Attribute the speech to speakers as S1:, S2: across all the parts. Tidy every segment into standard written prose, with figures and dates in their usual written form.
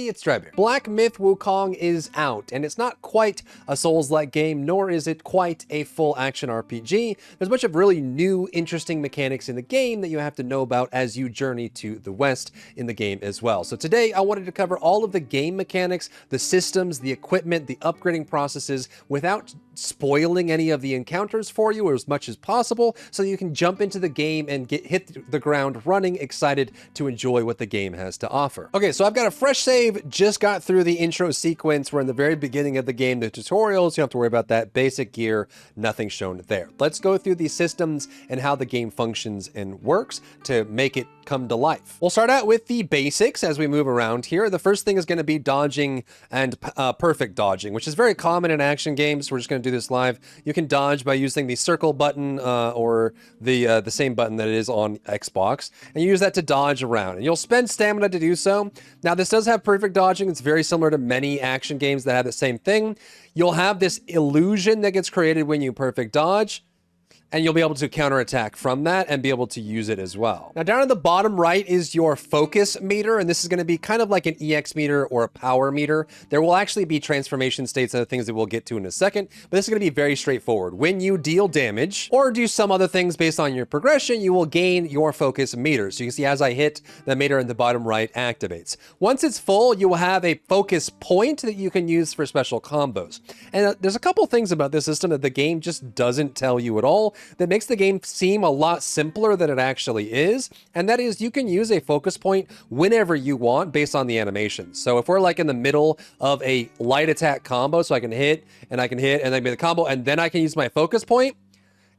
S1: everybody, it's Drybear. Black Myth Wukong is out, and it's not quite a Souls-like game, nor is it quite a full action RPG. There's a bunch of really new, interesting mechanics in the game that you have to know about as you journey to the west in the game as well. So today, I wanted to cover all of the game mechanics, the systems, the equipment, the upgrading processes, without spoiling any of the encounters for you as much as possible, so you can jump into the game and hit the ground running, excited to enjoy what the game has to offer. Okay, so I've got a fresh save, just got through the intro sequence. We're in the very beginning of the game, the tutorials, you don't have to worry about that. Basic gear, nothing shown there. Let's go through the systems and how the game functions and works to make it come to life. We'll start out with the basics as we move around here. The first thing is going to be dodging and perfect dodging, which is very common in action games. We're just going to do this live. You can dodge by using the circle button or the same button that it is on Xbox, and you use that to dodge around, and you'll spend stamina to do so. Now, this does have perfect dodging. It's very similar to many action games that have the same thing. You'll have this illusion that gets created when you perfect dodge, and you'll be able to counterattack from that and be able to use it as well. Now, down at the bottom right is your focus meter, and this is going to be kind of like an EX meter or a power meter. There will actually be transformation states and other things that we'll get to in a second, but this is going to be very straightforward. When you deal damage or do some other things based on your progression, you will gain your focus meter. So you can see as I hit, the meter in the bottom right activates. Once it's full, you will have a focus point that you can use for special combos. And there's a couple things about this system that the game just doesn't tell you at all, that makes the game seem a lot simpler than it actually is. And that is, you can use a focus point whenever you want based on the animation. So if we're like in the middle of a light attack combo, so I can hit and I can hit and then make the combo, and then I can use my focus point,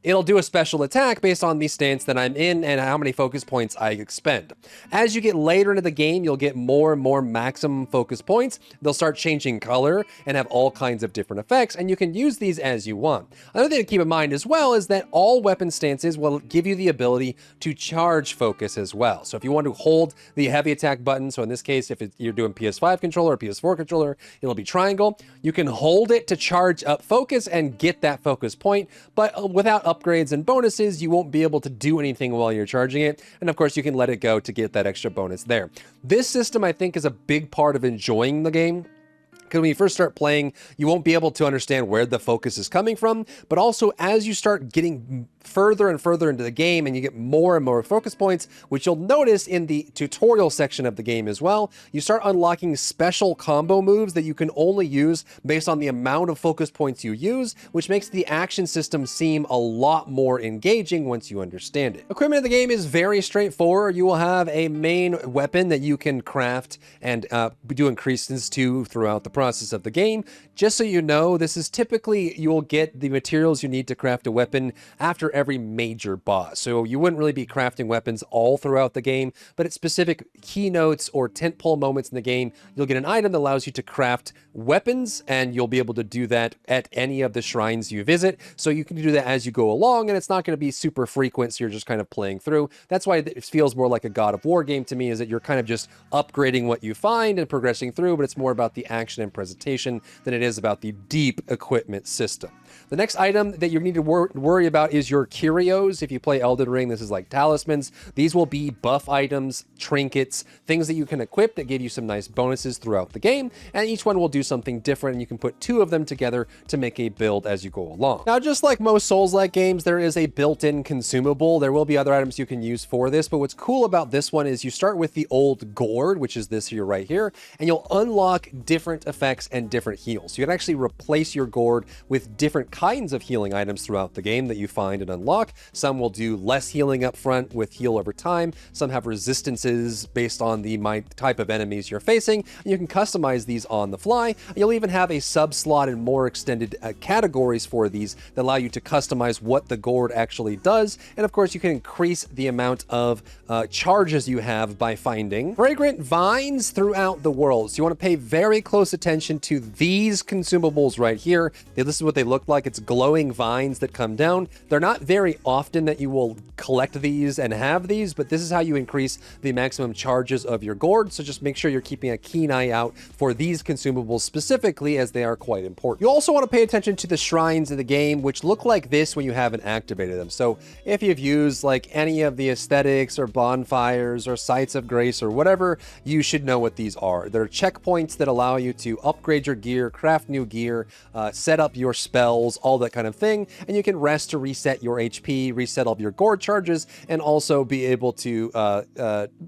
S1: it'll do a special attack based on the stance that I'm in and how many focus points I expend. As you get later into the game, you'll get more and more maximum focus points. They'll start changing color and have all kinds of different effects, and you can use these as you want. Another thing to keep in mind as well is that all weapon stances will give you the ability to charge focus as well. So if you want to hold the heavy attack button, so in this case, if you're doing PS5 controller or PS4 controller, it'll be triangle. You can hold it to charge up focus and get that focus point, but without upgrades and bonuses, you won't be able to do anything while you're charging it. And of course, you can let it go to get that extra bonus there. This system, I think, is a big part of enjoying the game, because when you first start playing, you won't be able to understand where the focus is coming from, but also as you start getting further and further into the game and you get more and more focus points, which you'll notice in the tutorial section of the game as well, you start unlocking special combo moves that you can only use based on the amount of focus points you use, which makes the action system seem a lot more engaging once you understand it. Equipment of the game is very straightforward. You will have a main weapon that you can craft and do increases to throughout the process of the game. Just so you know, this is typically, you will get the materials you need to craft a weapon after every major boss. So you wouldn't really be crafting weapons all throughout the game, but at specific keynotes or tentpole moments in the game, you'll get an item that allows you to craft weapons, and you'll be able to do that at any of the shrines you visit. So you can do that as you go along, and it's not going to be super frequent, so you're just kind of playing through. That's why it feels more like a God of War game to me, is that you're kind of just upgrading what you find and progressing through, but it's more about the action and presentation than it is about the deep equipment system. The next item that you need to worry about is your curios. If you play Elden Ring, this is like talismans. These will be buff items, trinkets, things that you can equip that give you some nice bonuses throughout the game, and each one will do something different, and you can put two of them together to make a build as you go along. Now, just like most Souls-like games, there is a built-in consumable. There will be other items you can use for this, but what's cool about this one is you start with the old gourd, which is this here right here, and you'll unlock different effects and different heals. So you can actually replace your gourd with different kinds of healing items throughout the game that you find and unlock. Some will do less healing up front with heal over time. Some have resistances based on the type of enemies you're facing. And you can customize these on the fly. You'll even have a sub-slot and more extended categories for these that allow you to customize what the gourd actually does. And of course, you can increase the amount of charges you have by finding fragrant vines throughout the world. So you want to pay very close attention to these consumables right here. This is what they look like it's glowing vines that come down. They're not very often that you will collect these and have these, but this is how you increase the maximum charges of your gourd. So just make sure you're keeping a keen eye out for these consumables specifically, as they are quite important. You also want to pay attention to the shrines of the game, which look like this when you haven't activated them. So if you've used like any of the aesthetics or bonfires or sites of grace or whatever, you should know what these are. They're checkpoints that allow you to upgrade your gear, craft new gear, set up your spells, all that kind of thing. And you can rest to reset your HP, reset all of your gourd charges, and also be able to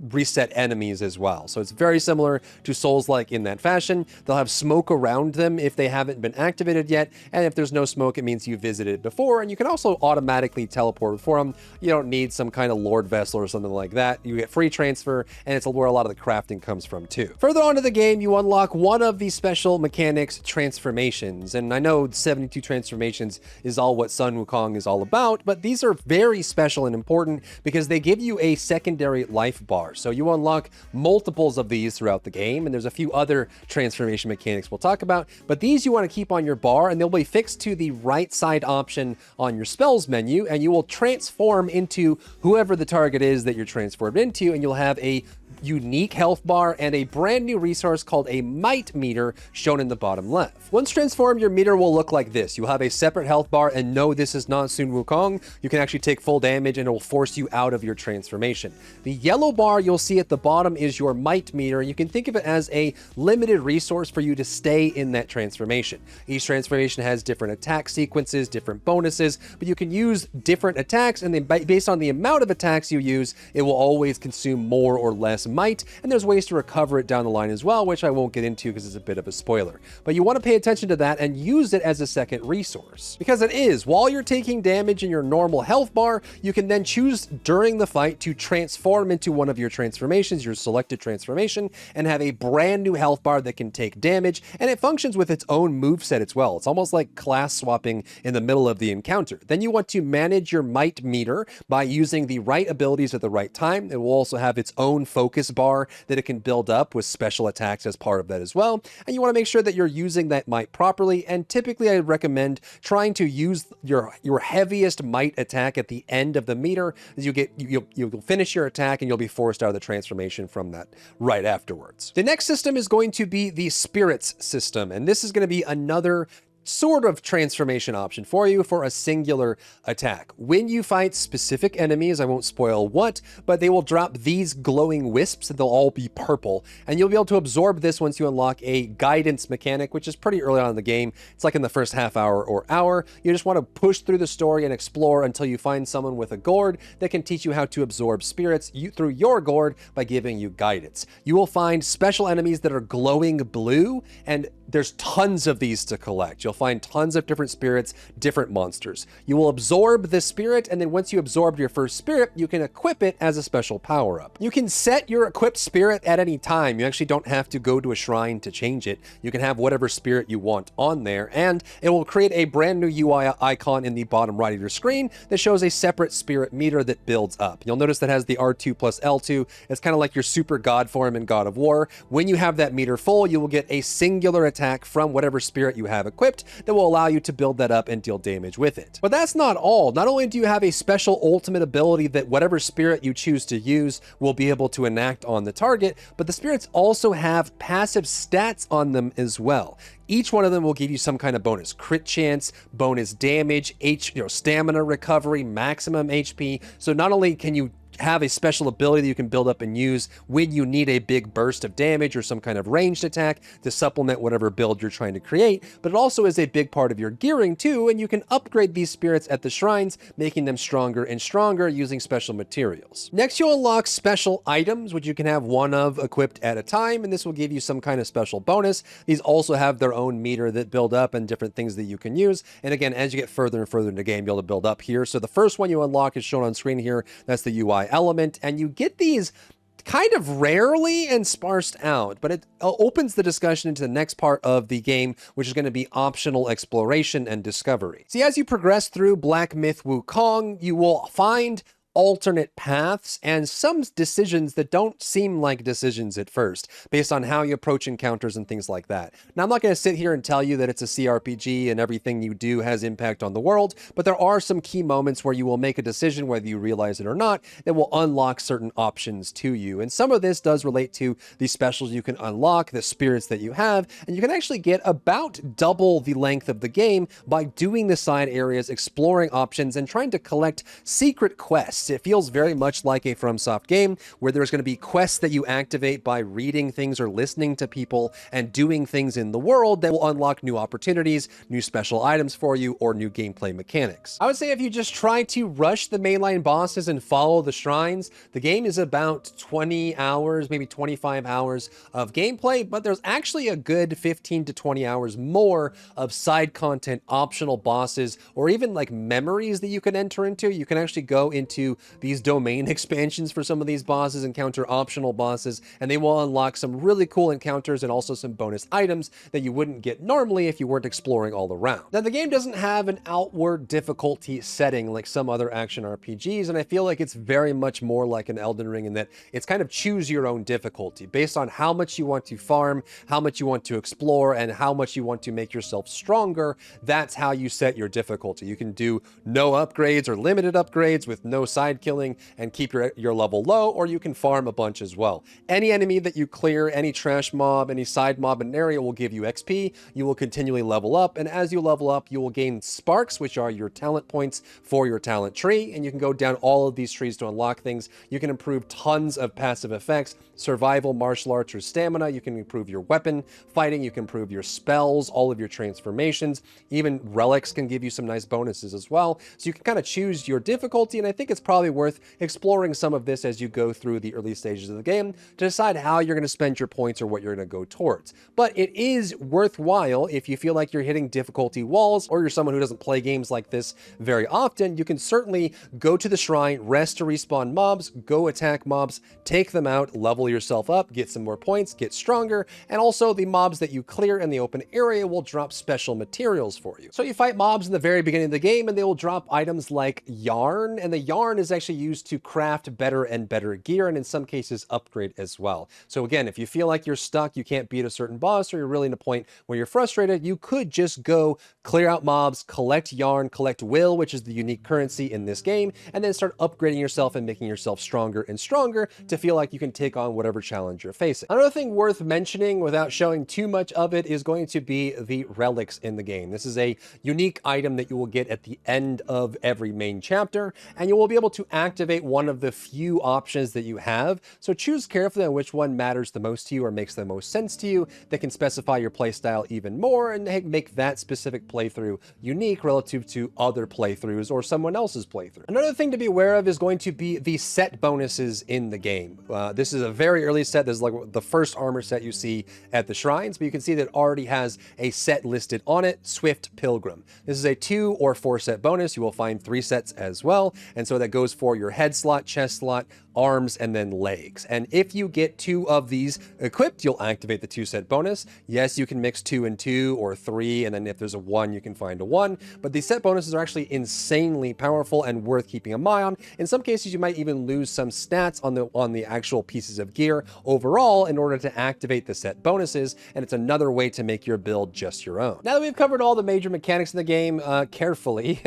S1: reset enemies as well. So it's very similar to Souls-like in that fashion. They'll have smoke around them if they haven't been activated yet, and if there's no smoke, it means you visited before, and you can also automatically teleport before them. You don't need some kind of Lord Vessel or something like that. You get free transfer, and it's where a lot of the crafting comes from too. Further on to the game, you unlock one of these special mechanics, transformations, and I know 72 transformations is all what Sun Wukong is all about, but these are very special and important because they give you a secondary life bar. So you unlock multiples of these throughout the game, and there's a few other transformation mechanics we'll talk about, but these you want to keep on your bar, and they'll be fixed to the right side option on your spells menu, and you will transform into whoever the target is that you're transformed into, and you'll have a unique health bar and a brand new resource called a might meter shown in the bottom left. Once transformed, your meter will look like this. You'll have a separate health bar, and no, this is not Sun Wukong. You can actually take full damage and it will force you out of your transformation. The yellow bar you'll see at the bottom is your might meter, and you can think of it as a limited resource for you to stay in that transformation. Each transformation has different attack sequences, different bonuses, but you can use different attacks, and then based on the amount of attacks you use, it will always consume more or less might, and there's ways to recover it down the line as well, which I won't get into because it's a bit of a spoiler. But you want to pay attention to that and use it as a second resource, because it is, while you're taking damage in your normal health bar, you can then choose during the fight to transform into one of your transformations, your selected transformation, and have a brand new health bar that can take damage, and it functions with its own moveset as well. It's almost like class swapping in the middle of the encounter. Then you want to manage your might meter by using the right abilities at the right time. It will also have its own focus bar that it can build up with special attacks as part of that as well. And you want to make sure that you're using that might properly. And typically I recommend trying to use your heaviest might attack at the end of the meter, as you'll finish your attack and you'll be forced out of the transformation from that right afterwards. The next system is going to be the spirits system, and this is going to be another sort of transformation option for you for a singular attack. When you fight specific enemies, I won't spoil what, but they will drop these glowing wisps and they'll all be purple. And you'll be able to absorb this once you unlock a guidance mechanic, which is pretty early on in the game. It's like in the first half hour or hour. You just want to push through the story and explore until you find someone with a gourd that can teach you how to absorb spirits through your gourd by giving you guidance. You will find special enemies that are glowing blue, and there's tons of these to collect. You'll find tons of different spirits, different monsters. You will absorb the spirit, and then once you absorb your first spirit, you can equip it as a special power-up. You can set your equipped spirit at any time. You actually don't have to go to a shrine to change it. You can have whatever spirit you want on there, and it will create a brand new UI icon in the bottom right of your screen that shows a separate spirit meter that builds up. You'll notice that has the R2 plus L2. It's kind of like your super god form in God of War. When you have that meter full, you will get a singular attack from whatever spirit you have equipped that will allow you to build that up and deal damage with it. But that's not all. Not only do you have a special ultimate ability that whatever spirit you choose to use will be able to enact on the target, but the spirits also have passive stats on them as well. Each one of them will give you some kind of bonus: crit chance, bonus damage, stamina recovery, maximum HP. So not only can you have a special ability that you can build up and use when you need a big burst of damage or some kind of ranged attack to supplement whatever build you're trying to create, but it also is a big part of your gearing too, and you can upgrade these spirits at the shrines, making them stronger and stronger using special materials. Next, you'll unlock special items, which you can have one of equipped at a time, and this will give you some kind of special bonus. These also have their own meter that build up and different things that you can use. And again, as you get further and further in the game, you'll be able to build up here. So the first one you unlock is shown on screen here. That's the UI element, and you get these kind of rarely and sparsed out, but it opens the discussion into the next part of the game, which is going to be optional exploration and discovery. See, as you progress through Black Myth Wukong, you will find alternate paths and some decisions that don't seem like decisions at first, based on how you approach encounters and things like that. Now, I'm not going to sit here and tell you that it's a CRPG and everything you do has impact on the world, but there are some key moments where you will make a decision, whether you realize it or not, that will unlock certain options to you. And some of this does relate to the specials you can unlock, the spirits that you have, and you can actually get about double the length of the game by doing the side areas, exploring options, and trying to collect secret quests. It feels very much like a FromSoft game where there's going to be quests that you activate by reading things or listening to people and doing things in the world that will unlock new opportunities, new special items for you, or new gameplay mechanics. I would say if you just try to rush the mainline bosses and follow the shrines, the game is about 20 hours, maybe 25 hours of gameplay, but there's actually a good 15 to 20 hours more of side content, optional bosses, or even like memories that you can enter into. You can actually go into these domain expansions for some of these bosses, encounter optional bosses, and they will unlock some really cool encounters and also some bonus items that you wouldn't get normally if you weren't exploring all around. Now, the game doesn't have an outward difficulty setting like some other action RPGs, and I feel like it's very much more like an Elden Ring in that it's kind of choose your own difficulty based on how much you want to farm, how much you want to explore, and how much you want to make yourself stronger. That's how you set your difficulty. You can do no upgrades or limited upgrades with no side killing and keep your level low, or you can farm a bunch as well. Any enemy that you clear, any trash mob, any side mob in an area will give you XP. You will continually level up, and as you level up, you will gain sparks, which are your talent points for your talent tree, and you can go down all of these trees to unlock things. You can improve tons of passive effects, survival, martial arts, or stamina. You can improve your weapon fighting, you can improve your spells, all of your transformations. Even relics can give you some nice bonuses as well. So you can kind of choose your difficulty, and I think it's probably worth exploring some of this as you go through the early stages of the game to decide how you're going to spend your points or what you're going to go towards. But it is worthwhile if you feel like you're hitting difficulty walls, or you're someone who doesn't play games like this very often. You can certainly go to the shrine, rest to respawn mobs, go attack mobs, take them out, level yourself up, get some more points, get stronger, and also the mobs that you clear in the open area will drop special materials for you. So you fight mobs in the very beginning of the game, and they will drop items like yarn, and the yarn is actually used to craft better and better gear, and in some cases upgrade as well. So again, if you feel like you're stuck, you can't beat a certain boss, or you're really in a point where you're frustrated, you could just go clear out mobs, collect yarn, collect will, which is the unique currency in this game, and then start upgrading yourself and making yourself stronger and stronger to feel like you can take on whatever challenge you're facing. Another thing worth mentioning without showing too much of it is going to be the relics in the game. This is a unique item that you will get at the end of every main chapter, and you will be able to activate one of the few options that you have. So choose carefully on which one matters the most to you or makes the most sense to you that can specify your playstyle even more and make that specific playthrough unique relative to other playthroughs or someone else's playthrough. Another thing to be aware of is going to be the set bonuses in the game. This is a very early set. This is like the first armor set you see at the shrines, but you can see that it already has a set listed on it, Swift Pilgrim. This is a 2 or 4 set bonus. You will find 3 sets as well, and so that goes for your head slot, chest slot, arms, and then legs. And if you get 2 of these equipped, you'll activate the 2 set bonus. Yes, you can mix 2 and 2 or 3, and then if there's a 1, you can find a 1. But these set bonuses are actually insanely powerful and worth keeping an eye on. In some cases, you might even lose some stats on the actual pieces of gear overall in order to activate the set bonuses, and it's another way to make your build just your own. Now that we've covered all the major mechanics in the game carefully,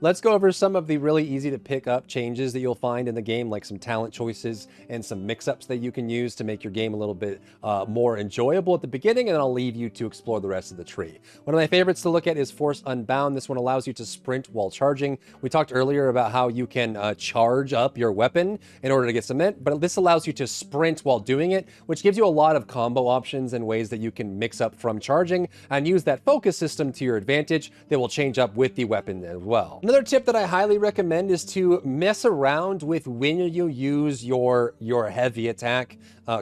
S1: let's go over some of the really easy to pick up changes that you'll find in the game, like some talent choices and some mix-ups that you can use to make your game a little bit more enjoyable at the beginning, and then I'll leave you to explore the rest of the tree. One of my favorites to look at is Force Unbound. This one allows you to sprint while charging. We talked earlier about how you can charge up your weapon in order to get some mint, but this allows you to sprint while doing it, which gives you a lot of combo options and ways that you can mix up from charging and use that focus system to your advantage that will change up with the weapon as well. Another tip that I highly recommend is to mess around with when you use use your heavy attack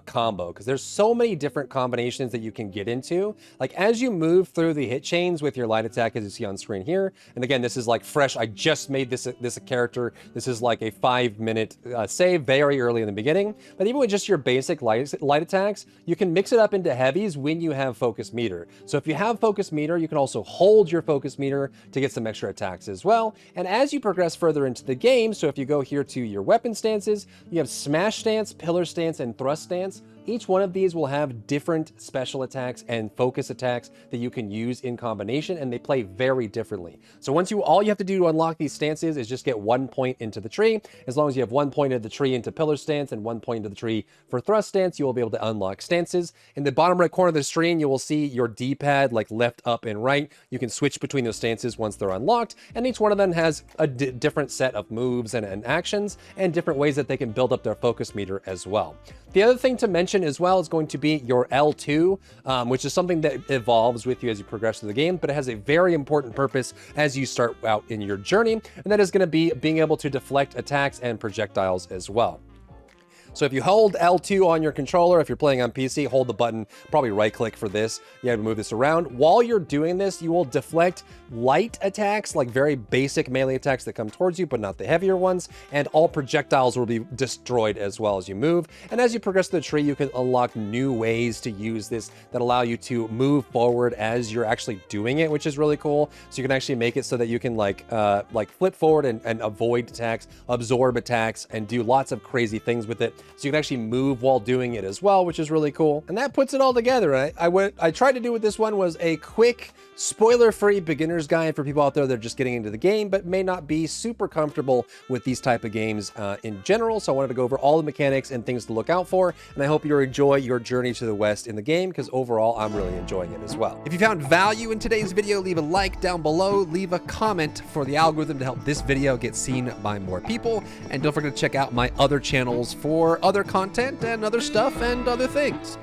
S1: combo, because there's so many different combinations that you can get into. Like as you move through the hit chains with your light attack, as you see on screen here, and again, this is like fresh. I just made this a character. This is like a 5-minute save very early in the beginning. But even with just your basic light attacks, you can mix it up into heavies when you have focus meter. So if you have focus meter, you can also hold your focus meter to get some extra attacks as well. And as you progress further into the game, so if you go here to your weapon stances, you have smash stance, pillar stance, and thrust stance. Each one of these will have different special attacks and focus attacks that you can use in combination, and they play very differently. So all you have to do to unlock these stances is just get 1 point into the tree. As long as you have 1 point of the tree into pillar stance and 1 point into the tree for thrust stance, you will be able to unlock stances. In the bottom right corner of the screen, you will see your D-pad, like left, up, and right. You can switch between those stances once they're unlocked, and each one of them has a different set of moves and actions and different ways that they can build up their focus meter as well. The other thing to mention as well is going to be your L2, which is something that evolves with you as you progress through the game, but it has a very important purpose as you start out in your journey, and that is going to be being able to deflect attacks and projectiles as well. So if you hold L2 on your controller, if you're playing on PC, hold the button, probably right click for this. You have to move this around. While you're doing this, you will deflect light attacks, like very basic melee attacks that come towards you, but not the heavier ones. And all projectiles will be destroyed as well as you move. And as you progress through the tree, you can unlock new ways to use this that allow you to move forward as you're actually doing it, which is really cool. So you can actually make it so that you can like flip forward and avoid attacks, absorb attacks, and do lots of crazy things with it. So you can actually move while doing it as well, which is really cool. And that puts it all together. I tried to do with this one was a quick, spoiler-free beginner's guide for people out there that are just getting into the game, but may not be super comfortable with these type of games in general. So I wanted to go over all the mechanics and things to look out for. And I hope you enjoy your journey to the West in the game, because overall, I'm really enjoying it as well. If you found value in today's video, leave a like down below, leave a comment for the algorithm to help this video get seen by more people. And don't forget to check out my other channels for other content and other stuff and other things.